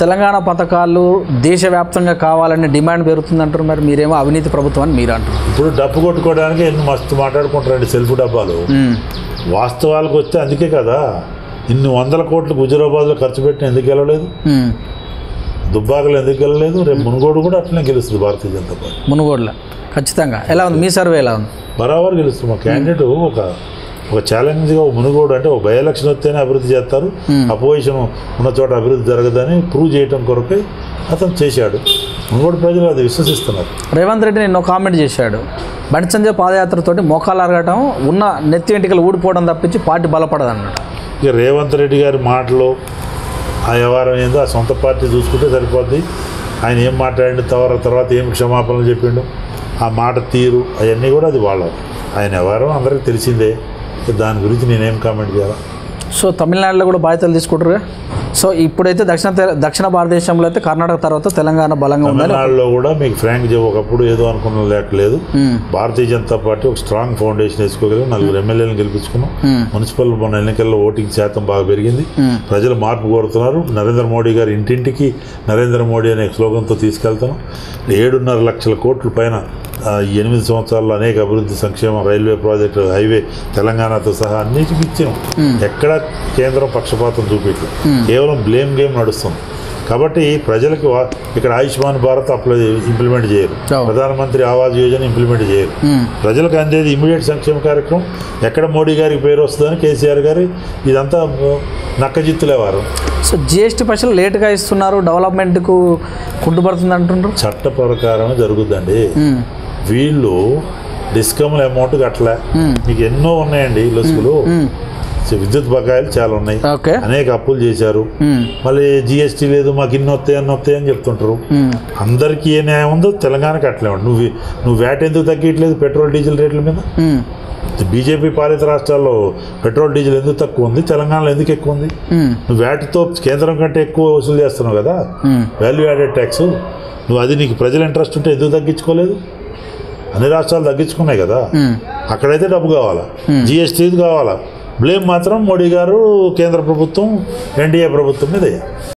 తెలంగాణ పథకాలు దేశవ్యాప్తంగా కావాలని డిమాండ్ పెరుగుతుందంటారు. మరి మీరేమో అవినీతి ప్రభుత్వం అని మీరు అంటారు. ఇప్పుడు డబ్బు కొట్టుకోవడానికి ఎన్ని మస్తు మాట్లాడుకుంటారండి సెల్ఫ్ డబ్బాలు. వాస్తవాలకు వస్తే అందుకే కదా ఇన్ని 100 కోట్లు హుజూరాబాద్లో ఖర్చు పెట్టిన ఎందుకు గెలవలేదు, దుబ్బాకలు ఎందుకు గెలవలేదు. రేపు మునుగోడు కూడా అట్లనే గెలుస్తుంది భారతీయ జనతా పార్టీ. మునుగోడులో ఖచ్చితంగా ఎలా ఉంది మీ సర్వే ఎలా ఉంది? బరాబర్ గెలుస్తుంది. మా క్యాండిడేట్ ఒక ఛాలెంజ్గా మునుగోడు అంటే ఒక బై ఎలక్షన్ వస్తేనే అభివృద్ధి చేస్తారు, అపోజిషన్ ఉన్న చోట అభివృద్ధి జరగదని ప్రూవ్ చేయడం కొరకై అతను చేశాడు. మునుగోడు ప్రజలు అది విశ్వసిస్తున్నారు. రేవంత్ రెడ్డి నిన్న కామెంట్ చేశాడు, బండి సంజయ్ పాదయాత్రతోటి మోకాలు అరగటం ఉన్న నెత్తి వెంటికలు ఊడిపోవడం తప్పించి పార్టీ బలపడదు అన్నట్టు. ఇక రేవంత్ రెడ్డి గారి మాటలో ఆ వ్యవహారం ఏందో ఆ సొంత పార్టీ చూసుకుంటే సరిపోద్ది. ఆయన ఏం మాట్లాడిండు, తర్వాత ఏం క్షమాపణలు చెప్పిండు, ఆ మాట తీరు అవన్నీ కూడా అది వాళ్ళ ఆయన వ్యవహారం అందరికీ తెలిసిందే. దాని గురించి నేనేం కామెంట్ చేయాలి. సో తమిళనాడులో కూడా బాధ్యతలు తీసుకుంటారుగా. సో ఇప్పుడైతే దక్షిణ భారతదేశంలో అయితే కర్ణాటక తర్వాత తెలంగాణ బలంగా ఉంది. తమిళనాడులో కూడా మీకు ఫ్రాంక్ ఒకప్పుడు ఏదో అనుకున్న లేకలేదు. భారతీయ జనతా పార్టీ ఒక స్ట్రాంగ్ ఫౌండేషన్ వేసుకోగలిగి 4 ఎమ్మెల్యేలను గెలిపించుకున్నాం. మున్సిపల్ మొన్న ఎన్నికల్లో ఓటింగ్ శాతం బాగా పెరిగింది. ప్రజలు మార్పు కోరుతున్నారు. నరేంద్ర మోడీ గారు ఇంటింటికి నరేంద్ర మోడీ అనే స్లోగన్తో తీసుకెళ్తాను. 7.5 లక్షల కోట్ల పైన 8 సంవత్సరాల్లో అనేక అభివృద్ధి సంక్షేమ రైల్వే ప్రాజెక్టు, హైవే తెలంగాణతో సహా అన్నిటికీ ఇచ్చాం. ఎక్కడ కేంద్రం పక్షపాతం చూపించు, కేవలం బ్లేమ్ గేమ్ నడుస్తుంది. కాబట్టి ప్రజలకు ఇక్కడ ఆయుష్మాన్ భారత్ ఇంప్లిమెంట్ చేయరు, ప్రధానమంత్రి ఆవాస్ యోజన ఇంప్లిమెంట్ చేయరు. ప్రజలకు అందేది ఇమీడియట్ సంక్షేమ కార్యక్రమం. ఎక్కడ మోడీ గారికి పేరు వస్తుందని కేసీఆర్ గారి ఇదంతా నక్కజిత్తులేవారు. సో జిఎస్టీ పైసలు లేటుగా ఇస్తున్నారు, డెవలప్మెంట్కు కుంటుపడుతుంది అంటున్నారు. చట్ట ప్రకారం జరుగుద్దండి. వీళ్ళు డిస్కమ్ల అమౌంట్ అట్లా మీకు ఎన్నో ఉన్నాయండి లొసుగులు. విద్యుత్ బకాయిలు చాలా ఉన్నాయి, అనేక అప్పులు చేశారు. మళ్ళీ జిఎస్టీ లేదు, మాకు ఇన్ని వస్తాయి అని చెప్తుంటారు. అందరికీ ఏ న్యాయం ఉందో తెలంగాణకి అట్లే ఉంటుంది. నువ్వు వ్యాట్ ఎందుకు తగ్గట్లేదు పెట్రోల్ డీజిల్ రేట్ల మీద? బీజేపీ పాలిత రాష్ట్రాల్లో పెట్రోల్ డీజిల్ ఎందుకు తక్కువ ఉంది, తెలంగాణలో ఎందుకు ఎక్కువ ఉంది? నువ్వు వ్యాట్తో కేంద్రం కంటే ఎక్కువ వసూలు చేస్తున్నావు కదా, వాల్యూ యాడెడ్ ట్యాక్స్. నువ్వు అది నీకు ప్రజల ఇంట్రెస్ట్ ఉంటే ఎందుకు తగ్గించుకోలేదు? అన్ని రాష్ట్రాలు తగ్గించుకున్నాయి కదా. అక్కడైతే డబ్బు కావాలా, జిఎస్టీ కావాలా. బ్లేమ్ మాత్రం మోడీ గారు, కేంద్ర ప్రభుత్వం, ఎన్డీఏ ప్రభుత్వం మీదే.